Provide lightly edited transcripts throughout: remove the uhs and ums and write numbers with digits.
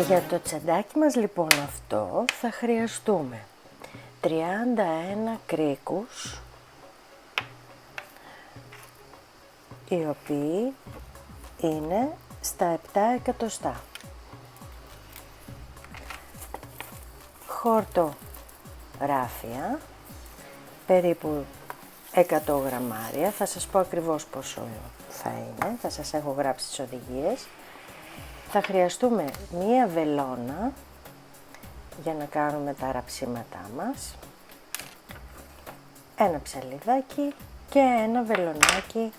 Για το τσαντάκι μας λοιπόν αυτό θα χρειαστούμε 31 κρίκους, οι οποίοι είναι στα 7 εκατοστά. Χόρτο ράφια, περίπου 100 γραμμάρια, θα σας πω ακριβώς πόσο θα είναι, θα σας έχω γράψει τις οδηγίες. Θα χρειαστούμε μία βελόνα για να κάνουμε τα ραψίματά μας, ένα ψαλιδάκι και ένα βελονάκι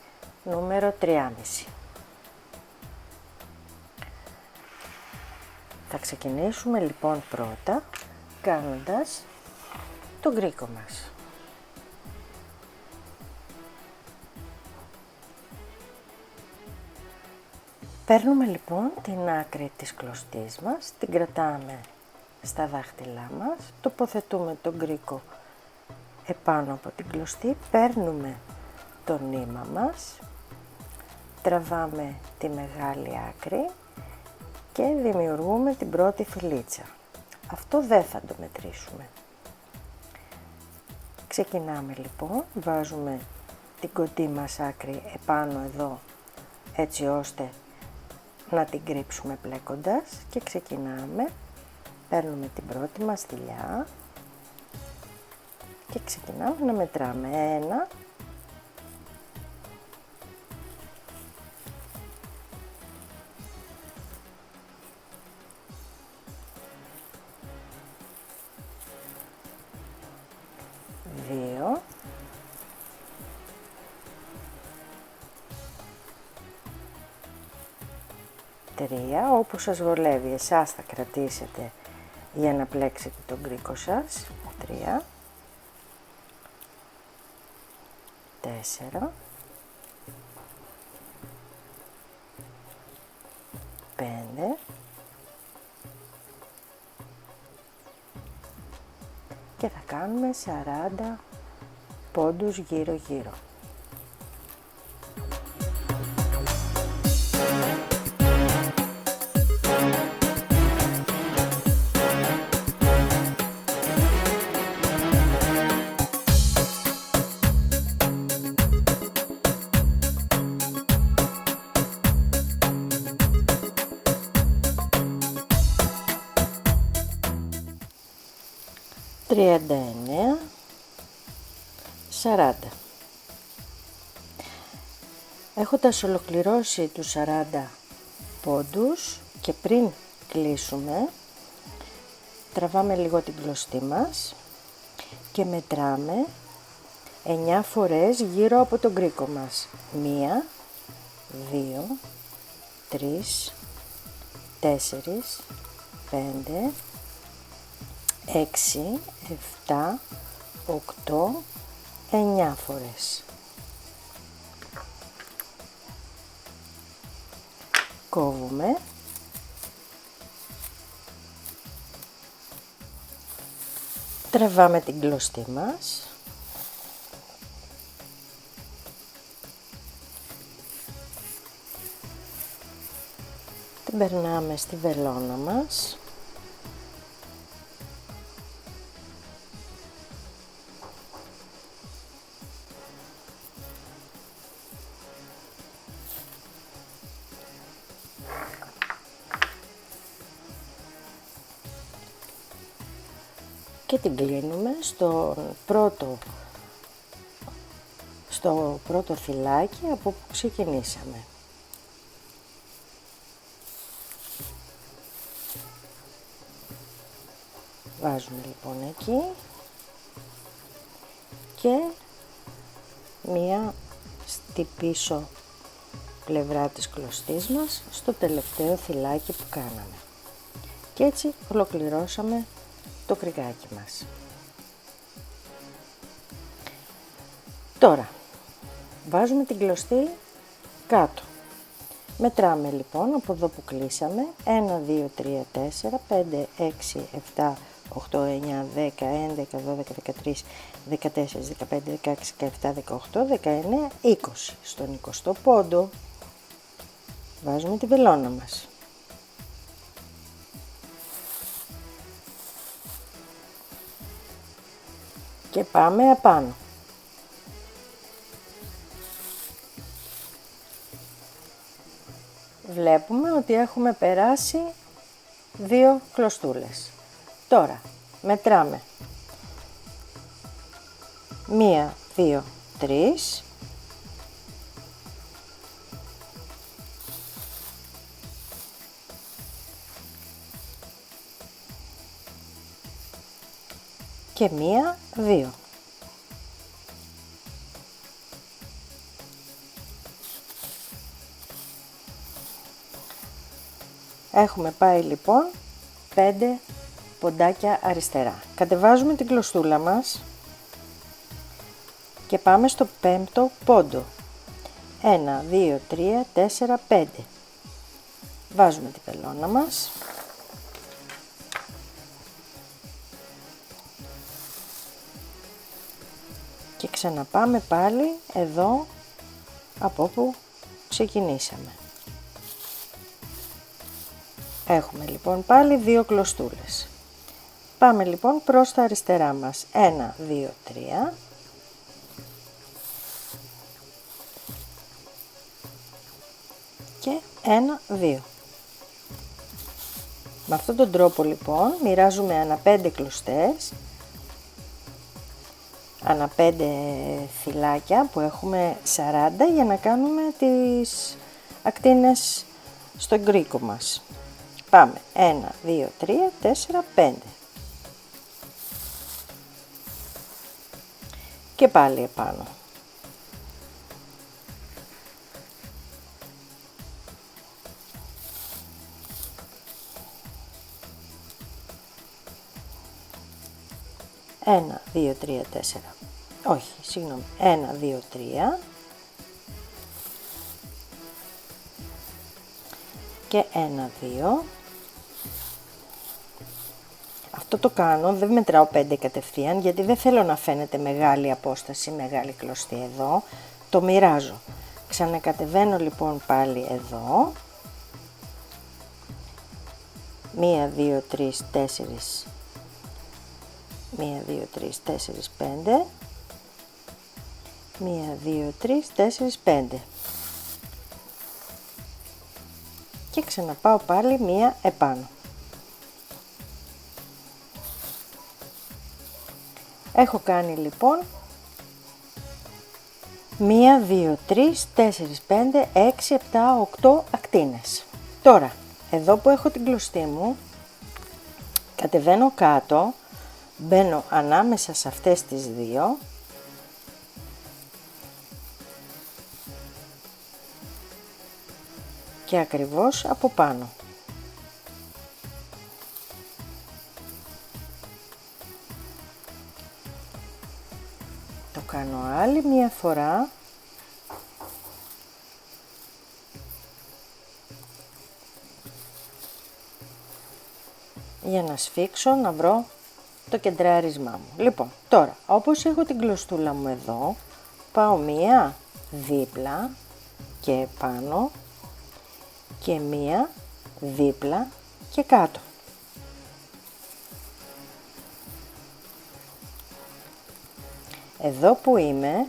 νούμερο 3,5. Θα ξεκινήσουμε λοιπόν πρώτα κάνοντας τον κρίκο μας. Παίρνουμε λοιπόν την άκρη της κλωστής μας, την κρατάμε στα δάχτυλά μας, τοποθετούμε τον κρίκο επάνω από την κλωστή, παίρνουμε το νήμα μας, τραβάμε τη μεγάλη άκρη και δημιουργούμε την πρώτη φυλλίτσα. Αυτό δεν θα το μετρήσουμε. Ξεκινάμε λοιπόν, βάζουμε την κοντή μας άκρη επάνω εδώ, έτσι ώστε να την κρύψουμε πλέκοντας, και ξεκινάμε, παίρνουμε την πρώτη μας θηλιά και ξεκινάμε να μετράμε 1, 2, 3, όπου σας βολεύει, εσάς θα κρατήσετε για να πλέξετε τον κρίκο σας, 3, 4, 5 και θα κάνουμε 40 πόντους γύρω-γύρω. 39, 40. Έχοντας ολοκληρώσει τους 40 πόντους και πριν κλείσουμε, τραβάμε λίγο την κλωστή μας και μετράμε 9 φορές γύρω από τον κρίκο μας. 1, 2, 3, 4, 5, 6, 7, 8, 9 φορές. Κόβουμε. Τραβάμε την κλωστή μας. Την περνάμε στη βελόνα μας. Και την κλείνουμε στο πρώτο φυλάκι από που ξεκινήσαμε. Βάζουμε λοιπόν εκεί και μία στη πίσω πλευρά της κλωστής μας στο τελευταίο φυλάκι που κάναμε. Και έτσι ολοκληρώσαμε το κρικάκι μας. Τώρα βάζουμε την κλωστή κάτω. Μετράμε λοιπόν από εδώ που κλείσαμε 1, 2, 3, 4, 5, 6, 7, 8, 9, 10, 11, 12, 13, 14, 15, 16, 17, 18, 19, 20. Στον 20ο πόντο βάζουμε τη βελόνα μας. Και πάμε απάνω. Βλέπουμε ότι έχουμε περάσει 2 κλωστούλες. Τώρα μετράμε 1, 2, 3, και 1, 2. Έχουμε πάει λοιπόν 5 ποντάκια αριστερά. Κατεβάζουμε την κλωστούλα μας και πάμε στο 5ο πόντο. 1, 2, 3, 4, 5. Βάζουμε τη βελόνα μας. Και ξαναπάμε πάλι εδώ από όπου ξεκινήσαμε. Έχουμε λοιπόν πάλι 2 κλωστούλες. Πάμε λοιπόν προς τα αριστερά μας. 1, 2, 3. Και 1, 2. Με αυτόν τον τρόπο λοιπόν μοιράζουμε ανά 5 κλωστές, ανά 5 φυλάκια που έχουμε 40 για να κάνουμε τις ακτίνες στον κρίκο μας. Πάμε 1, 2, 3, 4, 5. Και πάλι επάνω. Ένα, 2, 3, 4. Όχι, συγγνώμη. 1, 2, 3. Και 1, 2. Αυτό το κάνω, δεν μετράω 5 κατευθείαν, γιατί δεν θέλω να φαίνεται μεγάλη απόσταση, μεγάλη κλωστή εδώ. Το μοιράζω. Ξανακατεβαίνω λοιπόν πάλι εδώ. 1, 2, 3, 4. 1, 2, 3, 4, 5. 1, 2, 3, 4, 5. Και ξαναπάω πάλι μία επάνω. Έχω κάνει λοιπόν 1, 2, 3, 4, 5, 6, 7, 8 ακτίνες. Τώρα, εδώ που έχω την κλωστή μου, κατεβαίνω κάτω, μπαίνω ανάμεσα σε αυτές τις δύο και ακριβώς από πάνω. Το κάνω άλλη μία φορά. Για να σφίξω, να βρω το κεντράρισμά μου. Λοιπόν, τώρα, όπως έχω την κλωστούλα μου εδώ, πάω μία δίπλα και πάνω και μία δίπλα και κάτω. Εδώ που είμαι,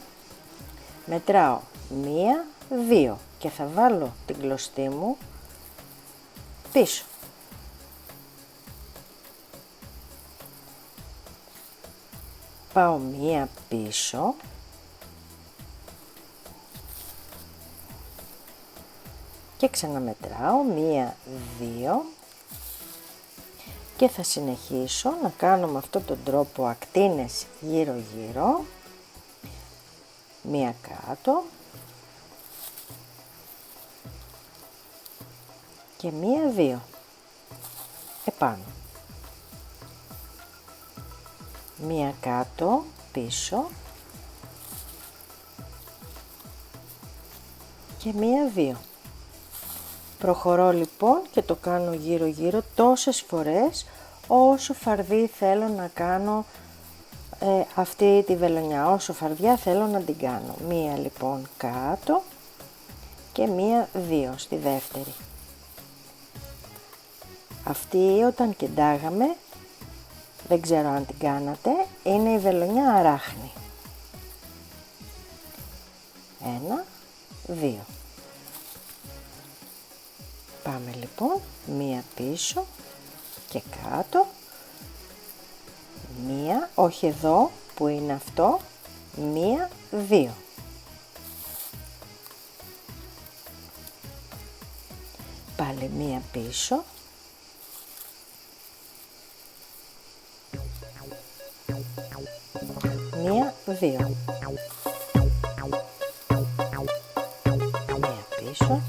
μετράω 1, 2 και θα βάλω την κλωστή μου πίσω. Πάω 1 πίσω και ξαναμετράω 1, 2 και θα συνεχίσω να κάνω με αυτόν τον τρόπο ακτίνες γύρω γύρω, 1 κάτω και 1, 2 επάνω, 1 κάτω πίσω και 1, 2. Προχωρώ λοιπόν και το κάνω γύρω γύρω τόσες φορές όσο φαρδί θέλω να κάνω αυτή τη βελονιά, όσο φαρδιά θέλω να την κάνω. 1 λοιπόν κάτω και 1, 2 στη δεύτερη. Αυτή όταν κεντάγαμε, δεν ξέρω αν την κάνατε, είναι η βελονιά αράχνη. 1, 2. Πάμε λοιπόν, 1 πίσω και κάτω, 1, όχι εδώ που είναι αυτό, 1, 2. Πάλι 1 πίσω, 1, 2. 1 πίσω.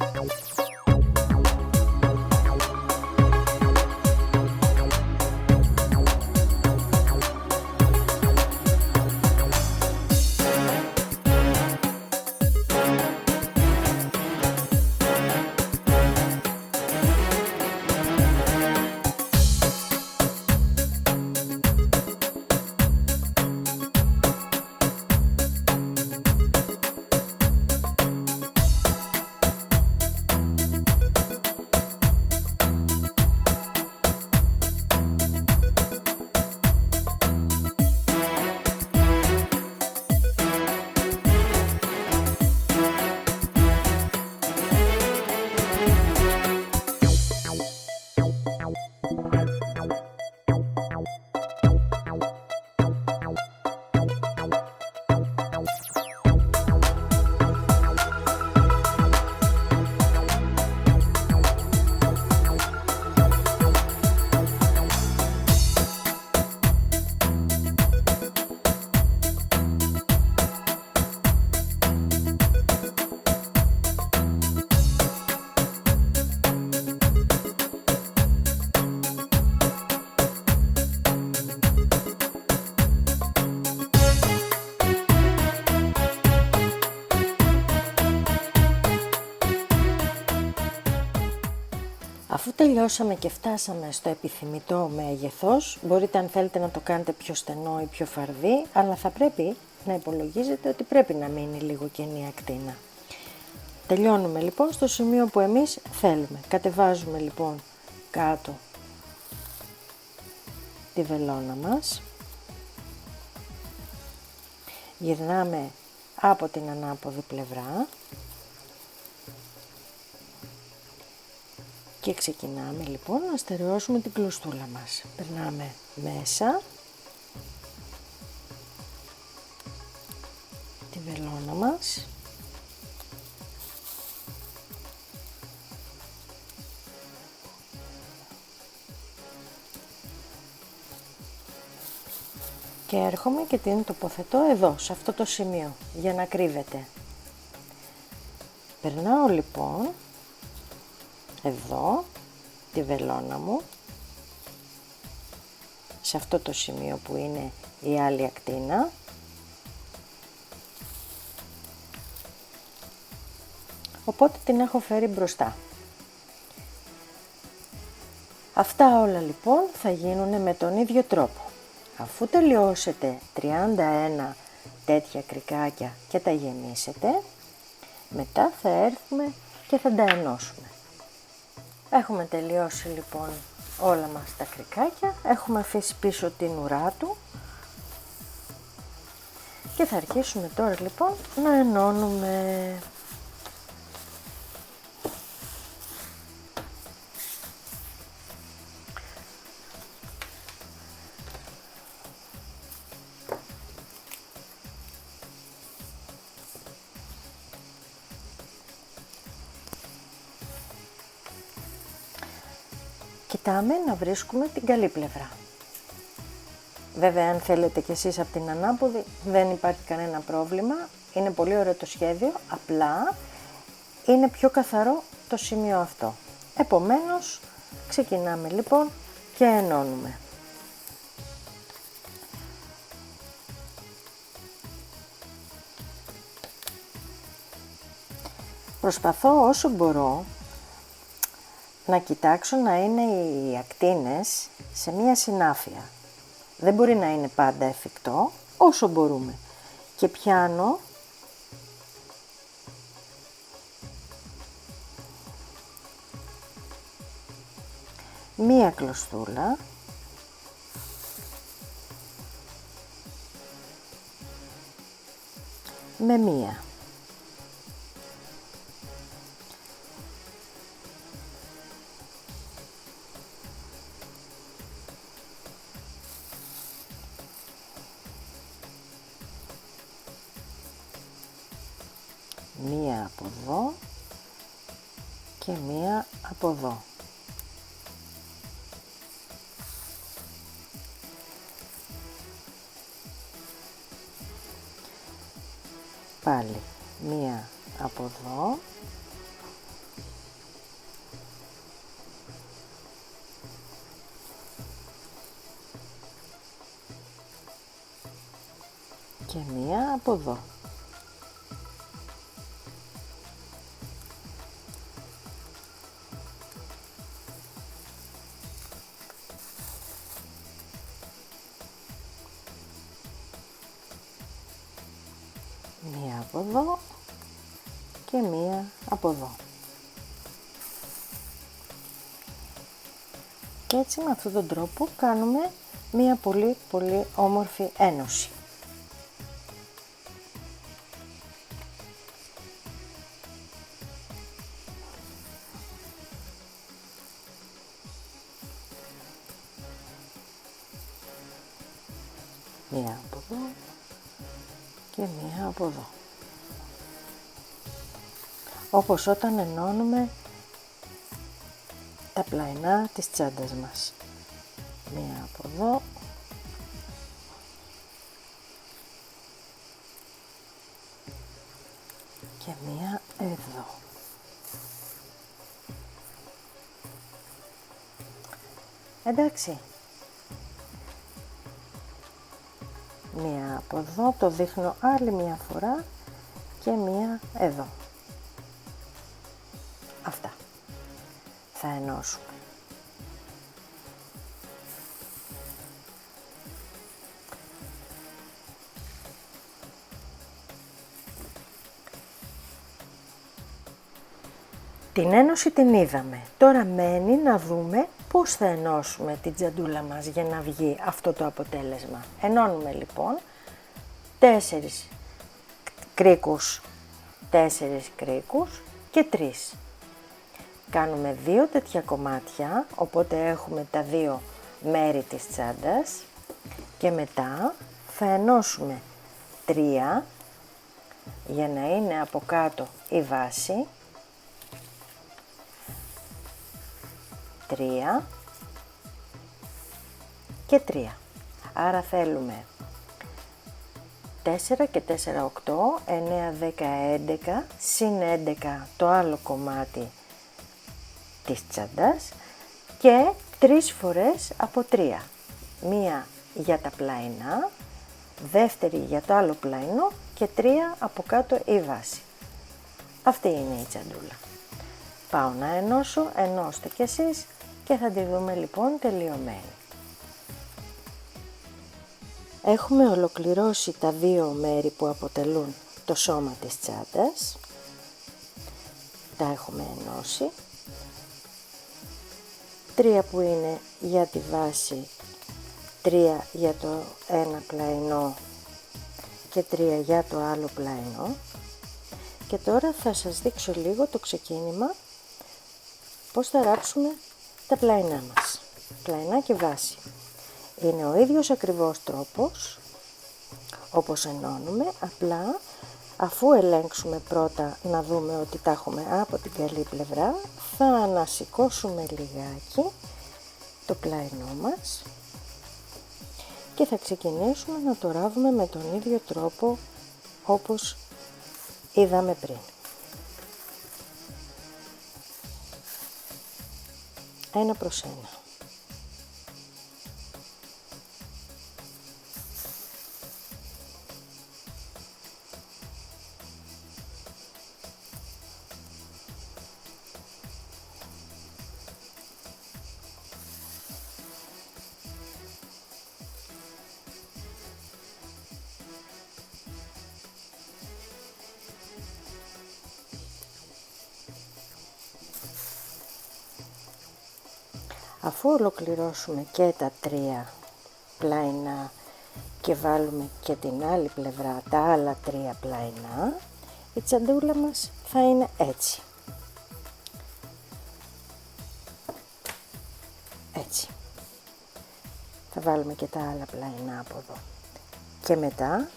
Αφού τελειώσαμε και φτάσαμε στο επιθυμητό μέγεθος, μπορείτε αν θέλετε να το κάνετε πιο στενό ή πιο φαρδί, αλλά θα πρέπει να υπολογίζετε ότι πρέπει να μείνει λίγο κενή η ακτίνα. Τελειώνουμε λοιπόν στο σημείο που εμείς θέλουμε. Κατεβάζουμε λοιπόν κάτω τη βελόνα μας, γυρνάμε από την ανάποδη πλευρά και ξεκινάμε λοιπόν να στερεώσουμε την κλωστούλα μας. Περνάμε μέσα βελόνα μας. Και έρχομαι και την τοποθετώ εδώ, σε αυτό το σημείο, για να κρύβεται. Περνάω λοιπόν εδώ τη βελόνα μου, σε αυτό το σημείο που είναι η άλλη ακτίνα. Οπότε την έχω φέρει μπροστά. Αυτά όλα λοιπόν θα γίνουν με τον ίδιο τρόπο. Αφού τελειώσετε 31 τέτοια κρικάκια και τα γεμίσετε, μετά θα έρθουμε και θα τα ενώσουμε. Έχουμε τελειώσει λοιπόν όλα μας τα κρικάκια, έχουμε αφήσει πίσω την ουρά του και θα αρχίσουμε τώρα λοιπόν να ενώνουμε. Κοιτάμε να βρίσκουμε την καλή πλευρά. Βέβαια, αν θέλετε κι εσείς από την ανάποδη, δεν υπάρχει κανένα πρόβλημα. Είναι πολύ ωραίο το σχέδιο, απλά είναι πιο καθαρό το σημείο αυτό. Επομένως, ξεκινάμε λοιπόν και ενώνουμε. Προσπαθώ όσο μπορώ να κοιτάξω να είναι οι ακτίνες σε μία συνάφεια. Δεν μπορεί να είναι πάντα εφικτό, όσο μπορούμε. Και πιάνω μία κλωστούλα με μία. Μία από εδώ και μία από εδώ. Πάλι μία από εδώ και μία από εδώ. Μία από εδώ και μία από εδώ. Και έτσι με αυτόν τον τρόπο κάνουμε μία πολύ όμορφη ένωση. Μία από εδώ και μία από εδώ. Όπως όταν ενώνουμε τα πλαϊνά της τσάντας μας. Μία από εδώ και μία εδώ. Εντάξει. Μία από εδώ, το δείχνω άλλη μία φορά και μία εδώ. Αυτά. Θα ενώσουμε. Την ένωση την είδαμε. Τώρα μένει να δούμε πώς θα ενώσουμε την τσαντούλα μας για να βγει αυτό το αποτέλεσμα. Ενώνουμε λοιπόν 4 κρίκους, 4 κρίκους και 3. Κάνουμε 2 τέτοια κομμάτια, οπότε έχουμε τα 2 μέρη της τσάντας και μετά θα ενώσουμε 3 για να είναι από κάτω η βάση, 3 και 3. Άρα θέλουμε 4 και 4, 8, 9, 10, 11, συν 11 το άλλο κομμάτι της τσάντας και 3 φορές από 3. Μία για τα πλαϊνά, δεύτερη για το άλλο πλαϊνό και 3 από κάτω η βάση. Αυτή είναι η τσαντούλα. Πάω να ενώσω, ενώστε κι εσείς και θα τη δούμε λοιπόν τελειωμένη. Έχουμε ολοκληρώσει τα δύο μέρη που αποτελούν το σώμα της τσάντας. Τα έχουμε ενώσει. 3 που είναι για τη βάση, 3 για το ένα πλαϊνό και 3 για το άλλο πλαϊνό. Και τώρα θα σας δείξω λίγο το ξεκίνημα, πώς θα ράψουμε τα πλαϊνά μας. Πλαϊνά και βάση. Είναι ο ίδιος ακριβώς τρόπος, όπως ενώνουμε, απλά αφού ελέγξουμε πρώτα να δούμε ότι τα έχουμε από την καλή πλευρά, θα ανασηκώσουμε λιγάκι το πλαϊνό μας και θα ξεκινήσουμε να το ράβουμε με τον ίδιο τρόπο όπως είδαμε πριν. Ένα προς ένα. Αφού ολοκληρώσουμε και τα 3 πλαϊνά και βάλουμε και την άλλη πλευρά τα άλλα 3 πλαϊνά, η τσαντούλα μας θα είναι έτσι. Έτσι. Θα βάλουμε και τα άλλα πλαϊνά από εδώ. Και μετά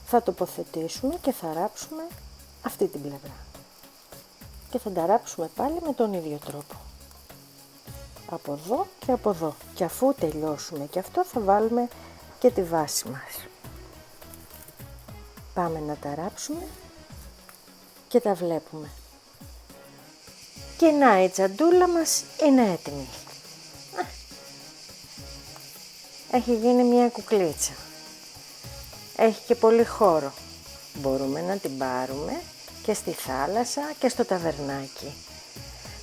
θα τοποθετήσουμε και θα ράψουμε αυτή την πλευρά. Και θα τα ράψουμε πάλι με τον ίδιο τρόπο. Από εδώ και από εδώ. Και αφού τελειώσουμε και αυτό θα βάλουμε και τη βάση μας. Πάμε να τα ράψουμε και τα βλέπουμε. Και να, η τσαντούλα μας είναι έτοιμη. Έχει γίνει μια κουκλίτσα. Έχει και πολύ χώρο. Μπορούμε να την πάρουμε και στη θάλασσα και στο ταβερνάκι.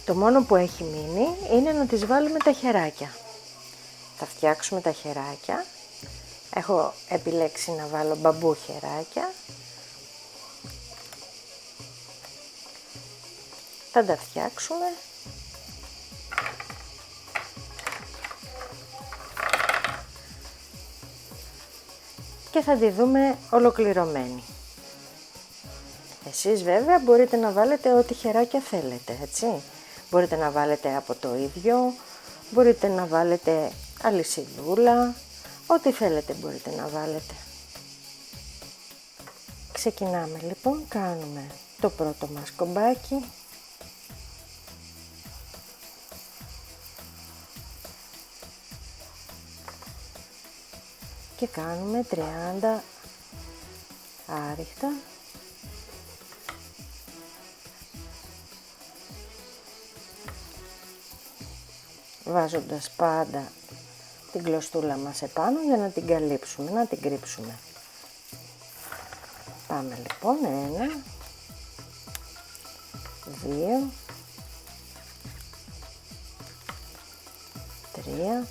Το μόνο που έχει μείνει είναι να τις βάλουμε τα χεράκια. Θα φτιάξουμε τα χεράκια. Έχω επιλέξει να βάλω μπαμπού χεράκια. Θα τα φτιάξουμε. Και θα τη δούμε ολοκληρωμένη. Εσείς βέβαια μπορείτε να βάλετε ό,τι χεράκια θέλετε, έτσι. Μπορείτε να βάλετε από το ίδιο, μπορείτε να βάλετε αλυσιδούλα, ό,τι θέλετε μπορείτε να βάλετε. Ξεκινάμε λοιπόν, κάνουμε το πρώτο μας κομπάκι. Και κάνουμε 30 άριχτα. Βάζοντας πάντα την κλωστούλα μας επάνω για να την καλύψουμε, να την κρύψουμε. Πάμε λοιπόν 1, 2, 3,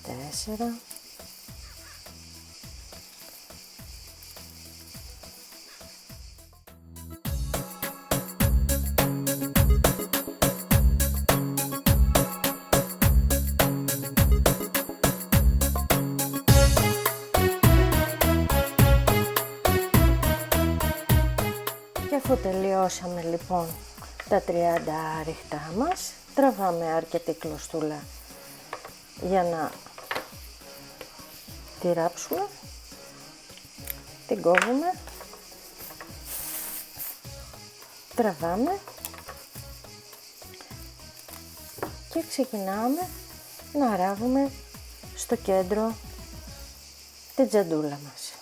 4, 'Και αφού τελειώσαμε λοιπόν τα 30 άριχτά μας, τραβάμε αρκετή κλωστούλα για να τη ράψουμε, την κόβουμε, τραβάμε και ξεκινάμε να ράβουμε στο κέντρο την τζαντούλα μας.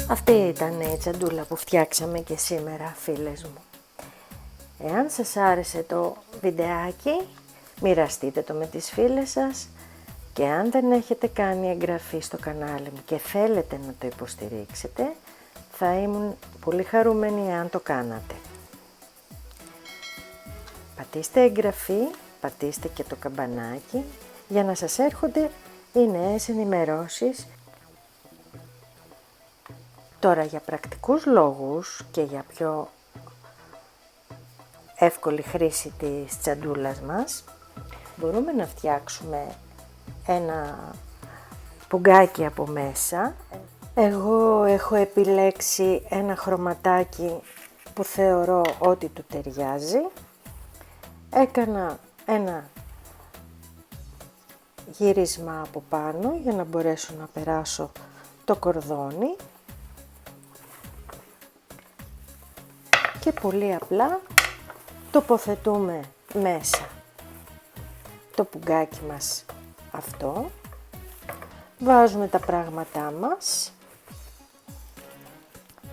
Αυτή ήταν η τσαντούλα που φτιάξαμε και σήμερα, φίλες μου. Εάν σας άρεσε το βιντεάκι, μοιραστείτε το με τις φίλες σας και αν δεν έχετε κάνει εγγραφή στο κανάλι μου και θέλετε να το υποστηρίξετε, θα ήμουν πολύ χαρούμενη αν το κάνατε. Πατήστε εγγραφή, πατήστε και το καμπανάκι για να σας έρχονται οι νέες ενημερώσεις. Τώρα για πρακτικούς λόγους και για πιο εύκολη χρήση της τσαντούλας μας, μπορούμε να φτιάξουμε ένα πουγκάκι από μέσα. Εγώ έχω επιλέξει ένα χρωματάκι που θεωρώ ότι του ταιριάζει. Έκανα ένα γύρισμα από πάνω για να μπορέσω να περάσω το κορδόνι και πολύ απλά τοποθετούμε μέσα το πουγκάκι μας αυτό, βάζουμε τα πράγματά μας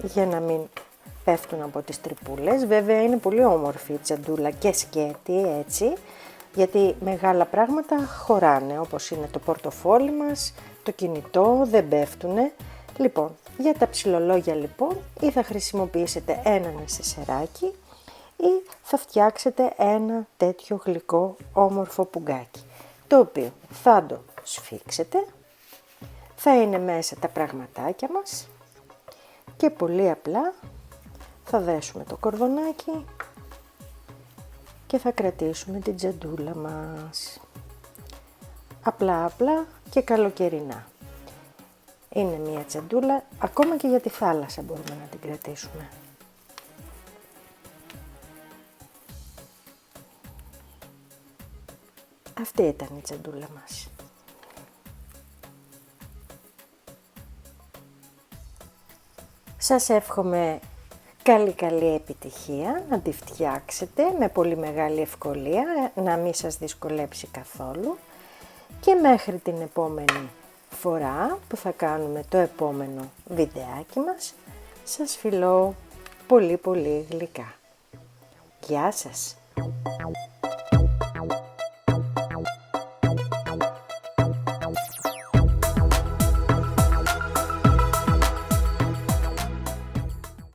για να μην πέφτουν από τις τρυπούλες. Βέβαια είναι πολύ όμορφη η τσαντούλα και σκέτη έτσι, γιατί μεγάλα πράγματα χωράνε, όπως είναι το πορτοφόλι μας, το κινητό, δεν πέφτουνε. Λοιπόν, για τα ψιλολόγια λοιπόν, ή θα χρησιμοποιήσετε ένα νεσεσεράκι ή θα φτιάξετε ένα τέτοιο γλυκό όμορφο πουγκάκι, το οποίο θα το σφίξετε, θα είναι μέσα τα πραγματάκια μας και πολύ απλά θα δέσουμε το κορδονάκι και θα κρατήσουμε την τσαντούλα μας. Απλά και καλοκαιρινά. Είναι μια τσαντούλα, ακόμα και για τη θάλασσα μπορούμε να την κρατήσουμε. Αυτή ήταν η τσαντούλα μας. Σας εύχομαι καλή επιτυχία, να τη φτιάξετε με πολύ μεγάλη ευκολία, να μην σας δυσκολέψει καθόλου και μέχρι την επόμενη φορά που θα κάνουμε το επόμενο βιντεάκι μας, σας φιλώ πολύ γλυκά. Γεια σας!